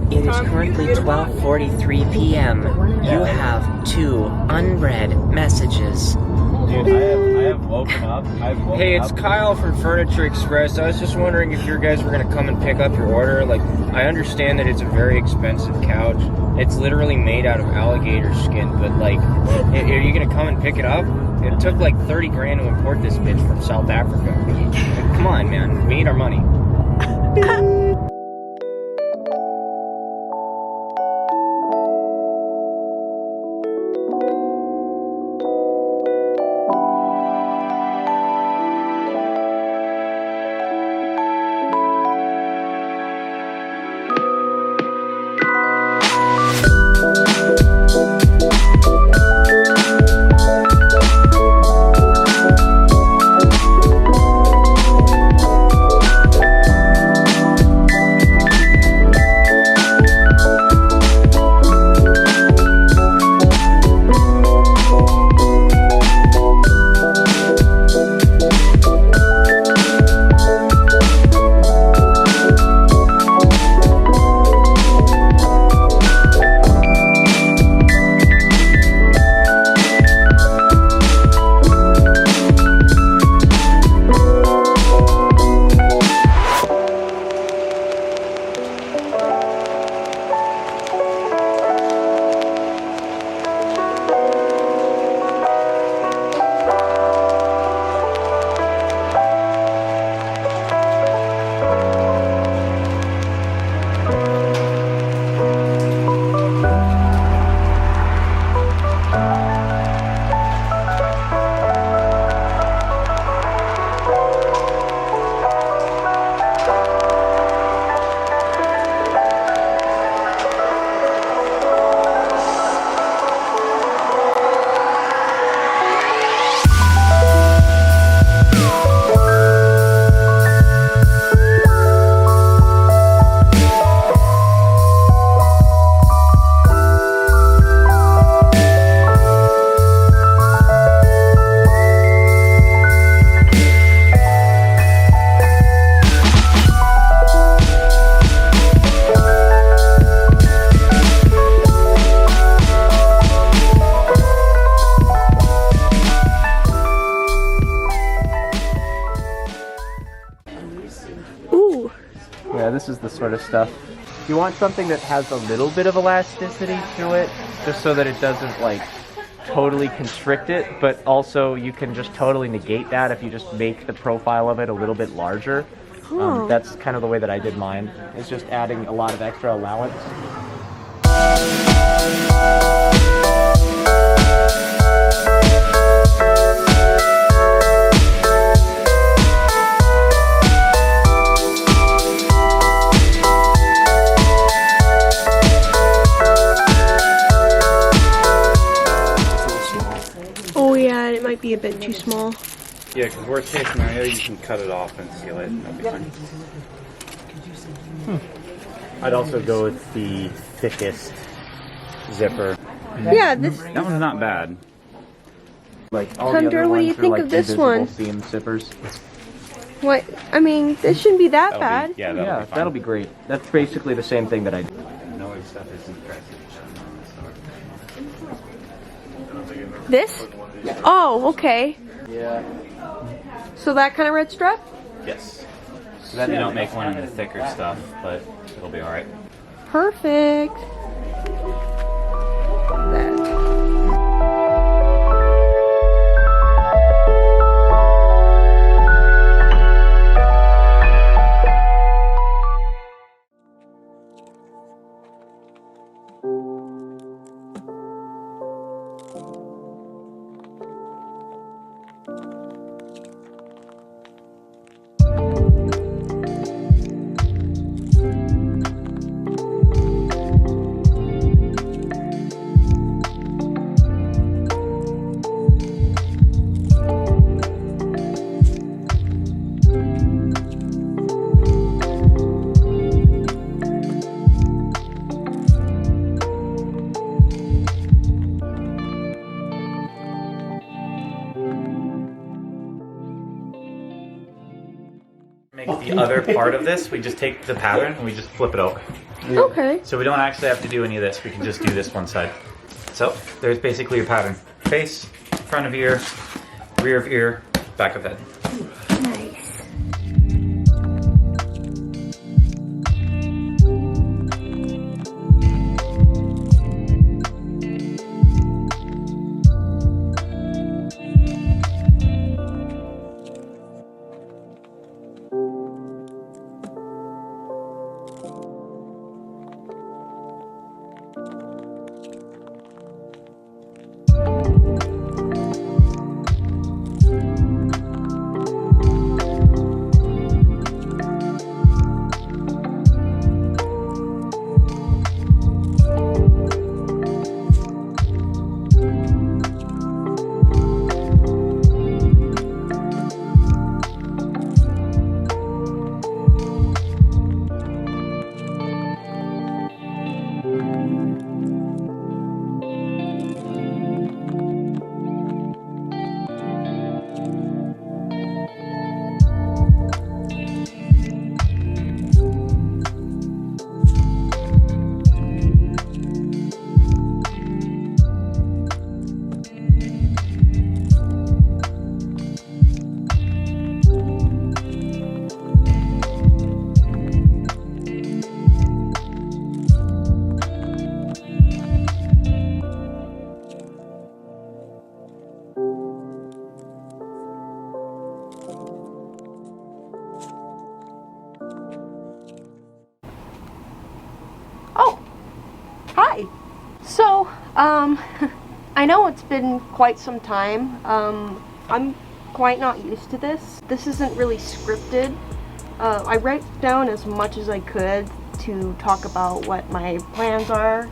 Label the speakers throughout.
Speaker 1: It is currently 12:43 p.m. You have 2 unread messages.
Speaker 2: Dude, I have woken up.
Speaker 3: Hey, it's Kyle from Furniture Express. I was just wondering if your guys were going to come and pick up your order. Like, I understand that it's a very expensive couch. It's literally made out of alligator skin, but like, are you going to come and pick it up? It took like 30 grand to import this bitch from South Africa. Like, come on, man. We need our money.
Speaker 2: Yeah, this is the sort of stuff. You want something that has a little bit of elasticity to it, just so that it doesn't like totally constrict it, but also you can just totally negate that if you just make the profile of it a little bit larger. That's kind of the way that I did mine, is just adding a lot of extra allowance.
Speaker 4: Oh yeah, it might be a bit too small.
Speaker 5: Yeah, because worst case scenario, you can cut it off and seal it. That'll be fine.
Speaker 2: I'd also go with the thickest zipper.
Speaker 4: Yeah, this.
Speaker 5: That one's not bad.
Speaker 2: Like all
Speaker 4: Hunter,
Speaker 2: the other
Speaker 4: what do you
Speaker 2: ones are
Speaker 4: think
Speaker 2: like
Speaker 4: of this
Speaker 2: invisible
Speaker 4: one?
Speaker 2: seam zippers.
Speaker 4: What? I mean, this shouldn't be that bad.
Speaker 5: Yeah,
Speaker 2: Yeah, that'll be great. That's basically the same thing that I did.
Speaker 5: No stuff is impressive.
Speaker 4: This? Oh, okay.
Speaker 2: Yeah.
Speaker 4: So that kind of red strap?
Speaker 5: Yes. So that they don't make one in the thicker stuff, but it'll be alright.
Speaker 4: Perfect. That.
Speaker 5: Make the other part of this, we just take the pattern and we just flip it over.
Speaker 4: Okay.
Speaker 5: So we don't actually have to do any of this. We can just do this one side. So there's basically your pattern. Face, front of ear, rear of ear, back of head.
Speaker 4: Nice. Hi. So, I know it's been quite some time. I'm quite not used to this. This isn't really scripted. I write down as much as I could to talk about what my plans are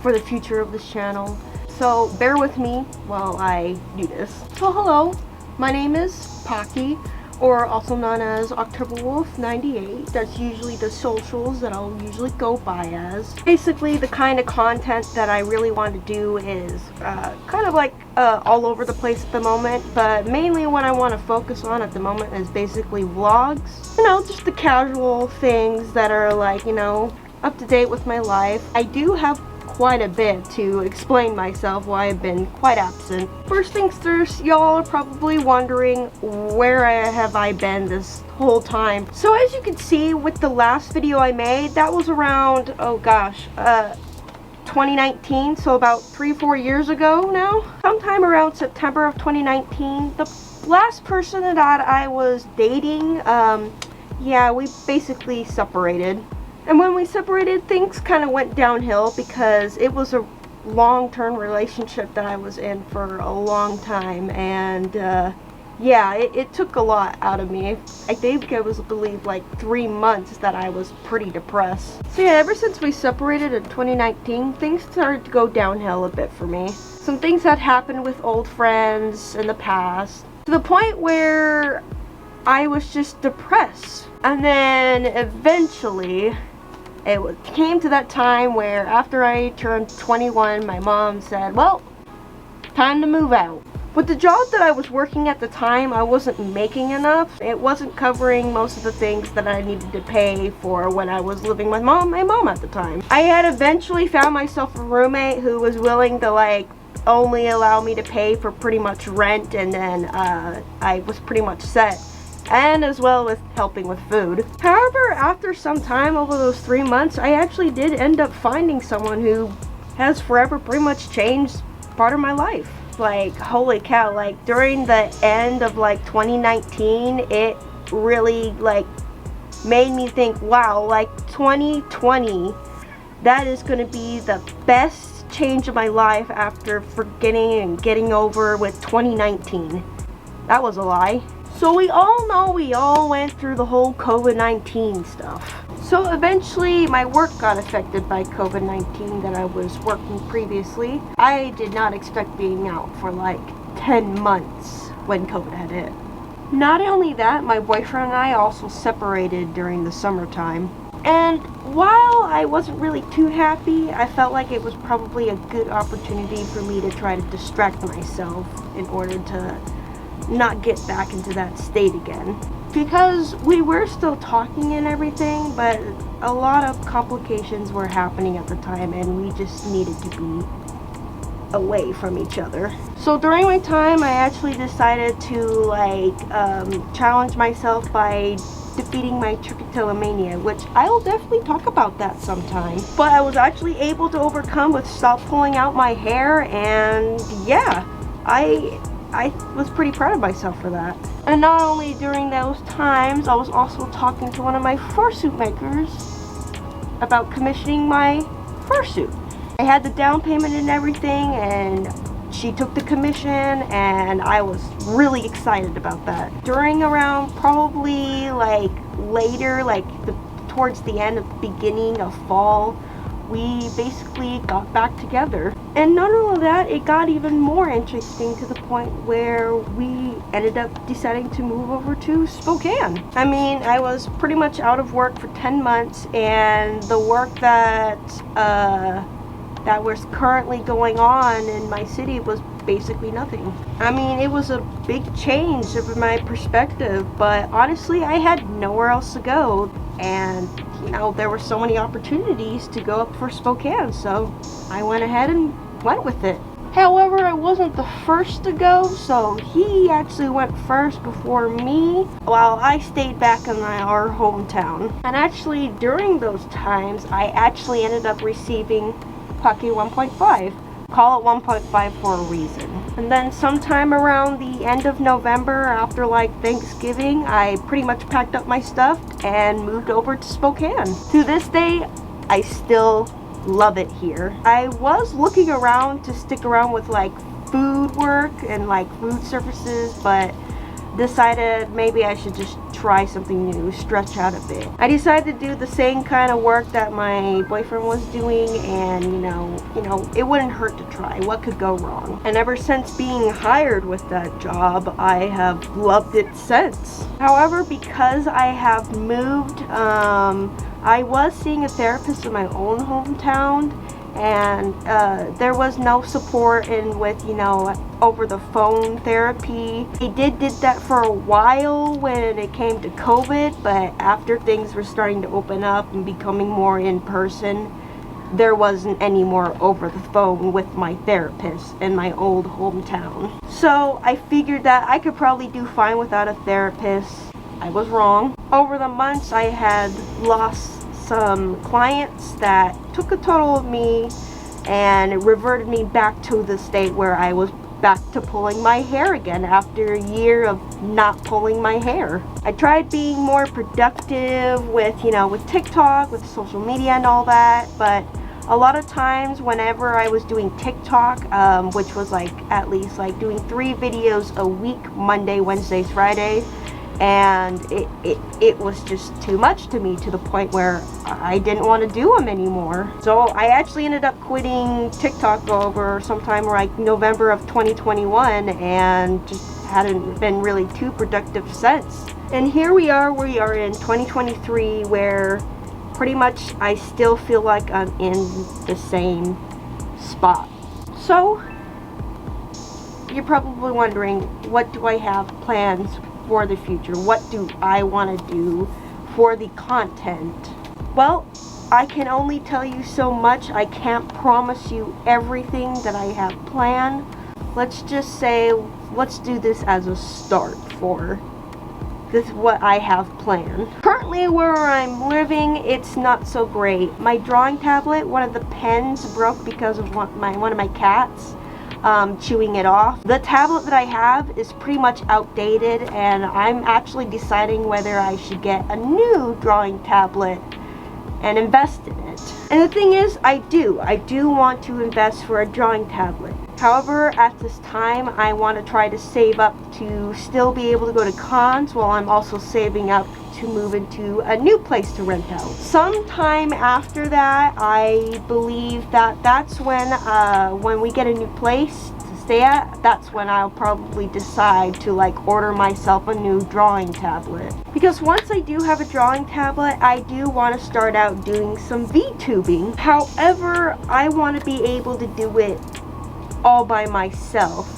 Speaker 4: for the future of this channel. So bear with me while I do this. So hello, my name is Pocky, or also known as October Wolf 98. That's usually the socials that I'll usually go by as. Basically, the kind of content that I really want to do is kind of like all over the place at the moment, but mainly what I want to focus on at the moment is basically vlogs. You know, just the casual things that are like, you know, up to date with my life. I do have quite a bit to explain myself why I've been quite absent. First things first, y'all are probably wondering where have I been this whole time. So as you can see with the last video I made, that was around, oh gosh, 2019, so about 3-4 years ago now. Sometime around September of 2019, the last person that I was dating, yeah, we basically separated. And when we separated, things kind of went downhill because it was a long-term relationship that I was in for a long time, and yeah, it took a lot out of me. I think it was, I believe, like 3 months that I was pretty depressed. So yeah, ever since we separated in 2019, things started to go downhill a bit for me. Some things had happened with old friends in the past, to the point where I was just depressed. And then eventually it came to that time where after I turned 21, my mom said, well, time to move out. With the job that I was working at the time, I wasn't making enough. It wasn't covering most of the things that I needed to pay for when I was living with my mom at the time. I had eventually found myself a roommate who was willing to like only allow me to pay for pretty much rent, and then I was pretty much set. And as well with helping with food. However, after some time over those 3 months, I actually did end up finding someone who has forever pretty much changed part of my life. Like, holy cow, like during the end of like 2019, it really like made me think, wow, like 2020, that is going to be the best change of my life after forgetting and getting over with 2019. That was a lie. So we all know we all went through the whole COVID-19 stuff. So eventually my work got affected by COVID-19 that I was working previously. I did not expect being out for like 10 months when COVID had hit. Not only that, my boyfriend and I also separated during the summertime. And while I wasn't really too happy, I felt like it was probably a good opportunity for me to try to distract myself in order to not get back into that state again. because we were still talking and everything, but a lot of complications were happening at the time and we just needed to be away from each other. So during my time, I actually decided to like challenge myself by defeating my trichotillomania, which I'll definitely talk about that sometime. But I was actually able to overcome with stop pulling out my hair, and yeah, I was pretty proud of myself for that. And not only during those times, I was also talking to one of my fursuit makers about commissioning my fursuit. I had the down payment and everything, and she took the commission, and I was really excited about that. During around probably like later, like towards the end of the beginning of fall, we basically got back together. And not only that, it got even more interesting to the point where we ended up deciding to move over to Spokane. I mean, I was pretty much out of work for 10 months, and the work that was currently going on in my city was basically nothing. I mean, it was a big change of my perspective, but honestly, I had nowhere else to go, and you know, there were so many opportunities to go up for Spokane, so I went ahead and went with it. However, I wasn't the first to go, so he actually went first before me, while I stayed back in our hometown. And actually, during those times, I actually ended up receiving Pocket 1.5. Call it 1.5 for a reason. And then sometime around the end of November, after like Thanksgiving, I pretty much packed up my stuff and moved over to Spokane. To this day, I still love it here. I was looking around to stick around with like food work and like food services, but decided maybe I should just try something new, stretch out a bit. I decided to do the same kind of work that my boyfriend was doing, and you know, it wouldn't hurt to try. What could go wrong? And ever since being hired with that job, I have loved it since. However, because I have moved, I was seeing a therapist in my own hometown, and there was no support in with, you know, over the phone therapy. He did that for a while when it came to COVID, but after things were starting to open up and becoming more in person, there wasn't any more over the phone with my therapist in my old hometown. So I figured that I could probably do fine without a therapist. I was wrong. Over the months, I had lost some clients that took a toll of me and reverted me back to the state where I was back to pulling my hair again after a year of not pulling my hair. I tried being more productive with, you know, with TikTok, with social media and all that, but a lot of times whenever I was doing TikTok, which was like at least like doing 3 videos a week, Monday, Wednesday, Friday, and it was just too much to me, to the point where I didn't want to do them anymore. So I actually ended up quitting TikTok over sometime like November of 2021, and just hadn't been really too productive since. And here we are in 2023, where pretty much I still feel like I'm in the same spot. So you're probably wondering, what do I have plans for the future? What do I want to do for the content? Well, I can only tell you so much. I can't promise you everything that I have planned. Let's just say, let's do this as a start for this, what I have planned. Currently where I'm living, it's not so great. My drawing tablet, one of the pens broke because of one of my cats chewing it off. The tablet that I have is pretty much outdated, and I'm actually deciding whether I should get a new drawing tablet and invest in it. And the thing is, I do want to invest for a drawing tablet. However, at this time, I want to try to save up to still be able to go to cons, while I'm also saving up to move into a new place to rent out. Sometime after that, I believe that that's when we get a new place to stay at, that's when I'll probably decide to like order myself a new drawing tablet. Because once I do have a drawing tablet, I do want to start out doing some VTubing. However, I want to be able to do it all by myself,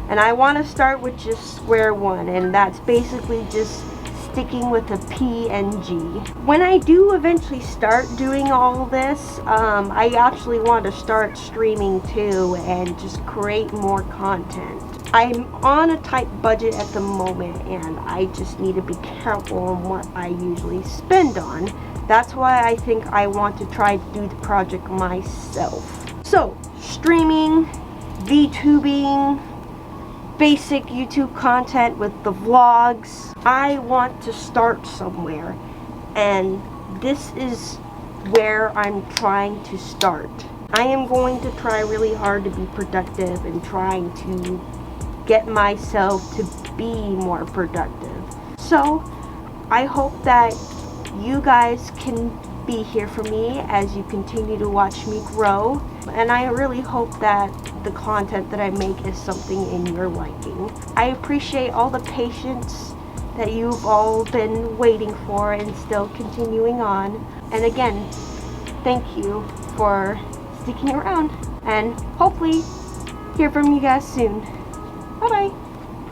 Speaker 4: and I want to start with just square one, and that's basically just sticking with a PNG. When I do eventually start doing all this, I actually want to start streaming too and just create more content. I'm on a tight budget at the moment and I just need to be careful on what I usually spend on. That's why I think I want to try to do the project myself. So, streaming, VTubing, basic YouTube content with the vlogs. I want to start somewhere, and this is where I'm trying to start. I am going to try really hard to be productive and trying to get myself to be more productive. So I hope that you guys can be here for me as you continue to watch me grow, and I really hope that the content that I make is something in your liking. I appreciate all the patience that you've all been waiting for and still continuing on. And again, thank you for sticking around, and hopefully hear from you guys soon. Bye bye.